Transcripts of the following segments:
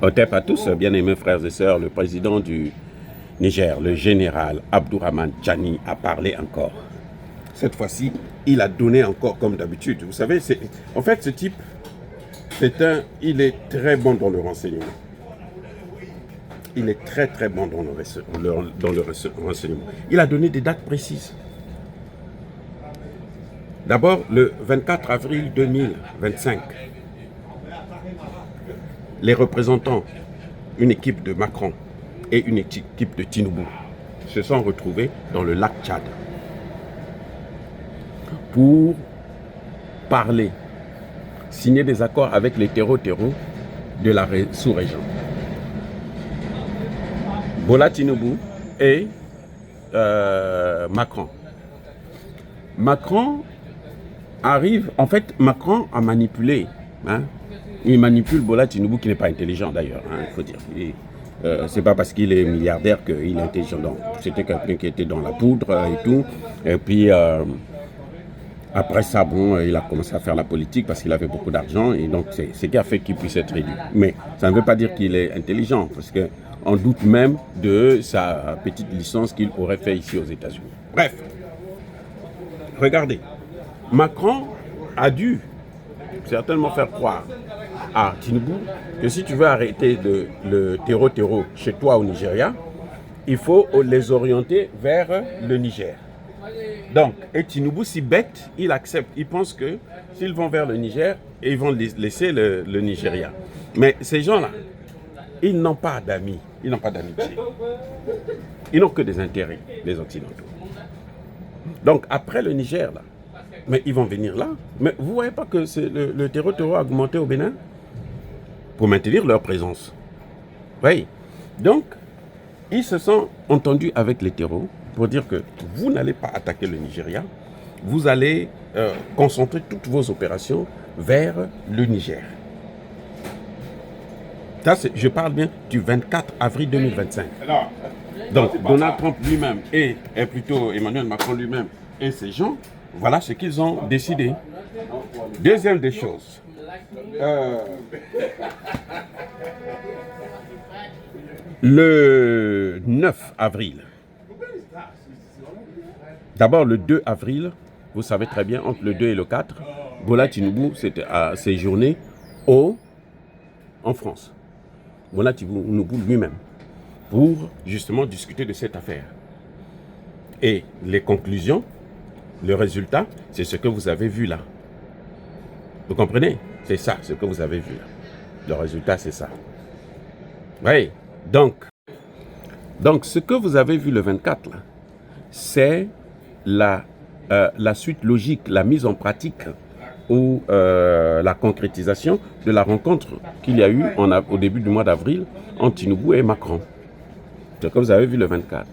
Otep à tous, bien-aimés frères et sœurs, le président du Niger, le général Abdourahmane Tchani, a parlé encore. Cette fois-ci, il a donné encore comme d'habitude. Vous savez, en fait, ce type, il est très bon dans le renseignement. Il est très très bon dans le renseignement. Il a donné des dates précises. D'abord, le 24 avril 2025, les représentants, une équipe de Macron et une équipe de Tinubu, se sont retrouvés dans le lac Tchad pour parler, signer des accords avec les terreaux de la sous-région. Bola Tinubu et Macron. Macron arrive, en fait, Macron a manipulé. Il manipule Bola Tinubu qui n'est pas intelligent d'ailleurs, il faut dire. C'est pas parce qu'il est milliardaire qu'il est intelligent. C'était quelqu'un qui était dans la poudre et tout. Et puis après ça, bon, il a commencé à faire la politique parce qu'il avait beaucoup d'argent et donc c'est ce qui a fait qu'il puisse être élu. Mais ça ne veut pas dire qu'il est intelligent parce qu'on doute même de sa petite licence qu'il aurait fait ici aux États-Unis. Bref, regardez, Macron a dû certainement faire croire à Tinubu que si tu veux arrêter le terreau chez toi au Nigeria, il faut les orienter vers le Niger. Donc, et Tinubu, si bête, il accepte. Il pense que s'ils vont vers le Niger, ils vont laisser le Nigeria. Mais ces gens-là, ils n'ont pas d'amis, ils n'ont pas d'amitié. Ils n'ont que des intérêts, les Occidentaux. Donc, après le Niger, là, mais ils vont venir là. Mais vous ne voyez pas que le terreau a augmenté au Bénin pour maintenir leur présence. Oui. Donc, ils se sont entendus avec les terreaux pour dire que vous n'allez pas attaquer le Nigeria, vous allez concentrer toutes vos opérations vers le Niger. Ça, je parle bien du 24 avril 2025. Donc, Donald Trump lui-même et plutôt Emmanuel Macron lui-même et ces gens, voilà ce qu'ils ont décidé. Deuxième des choses. Le 9 avril. D'abord, le 2 avril, vous savez très bien, entre le 2 et le 4, Bola Tinubu a séjourné en France. Bola Tinubu lui-même, pour justement discuter de cette affaire. Et les conclusions, le résultat, c'est ce que vous avez vu là. Vous comprenez? C'est ça, ce que vous avez vu là. Le résultat, c'est ça. Oui, donc, ce que vous avez vu le 24 là, c'est la suite logique, la mise en pratique ou la concrétisation de la rencontre qu'il y a eu au début du mois d'avril entre Tinubu et Macron. C'est ce que vous avez vu le 24.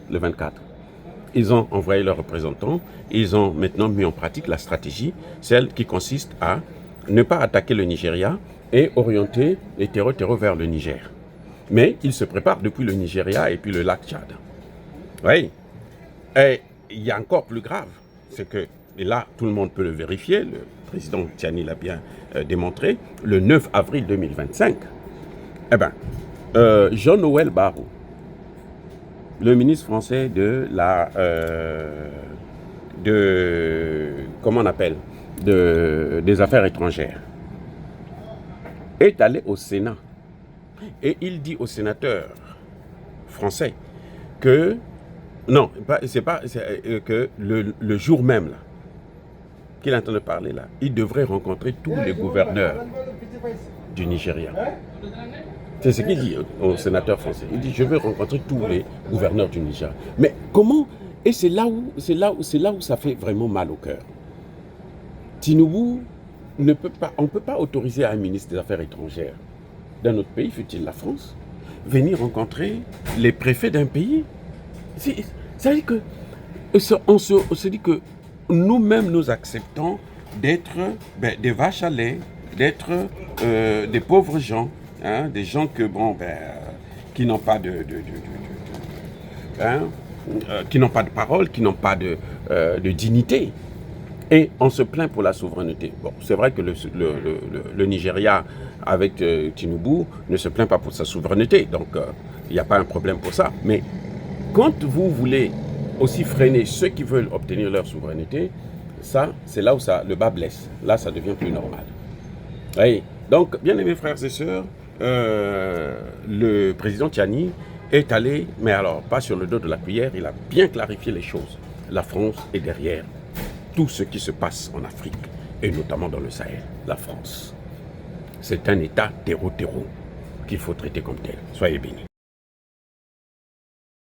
Ils ont envoyé leurs représentants, ils ont maintenant mis en pratique la stratégie, celle qui consiste à ne pas attaquer le Nigeria et orienter les terreaux vers le Niger. Mais ils se préparent depuis le Nigeria et puis le lac Tchad. Oui. Et il y a encore plus grave, c'est que, et là tout le monde peut le vérifier, le président Tchani l'a bien démontré, le 9 avril 2025, Jean-Noël Barrot, le ministre français des Affaires étrangères, est allé au Sénat et il dit aux sénateurs français que que le jour même là qu'il est en train de parler là, il devrait rencontrer tous les gouverneurs du Nigeria. C'est ce qu'il dit aux sénateurs français. Il dit je veux rencontrer tous les gouverneurs du Nigeria. Mais comment? Et c'est là où ça fait vraiment mal au cœur. Tinubu on ne peut pas autoriser un ministre des Affaires étrangères d'un autre pays, fut-il la France, venir rencontrer les préfets d'un pays. Ça veut dire que on se dit que nous-mêmes nous acceptons d'être des vaches à lait, d'être des pauvres gens, des gens qui n'ont pas qui n'ont pas de parole, qui n'ont pas de dignité. Et on se plaint pour la souveraineté. Bon, c'est vrai que le Nigeria, avec Tinubu, ne se plaint pas pour sa souveraineté. Donc, il n'y a pas un problème pour ça. Mais quand vous voulez aussi freiner ceux qui veulent obtenir leur souveraineté, ça, c'est là où le bas blesse. Là, ça devient plus normal. Oui. Donc, bien aimés frères et sœurs, le président Tiani est allé, mais alors pas sur le dos de la cuillère, il a bien clarifié les choses. La France est derrière tout ce qui se passe en Afrique, et notamment dans le Sahel. La France, c'est un État terreau-terreau qu'il faut traiter comme tel. Soyez bénis.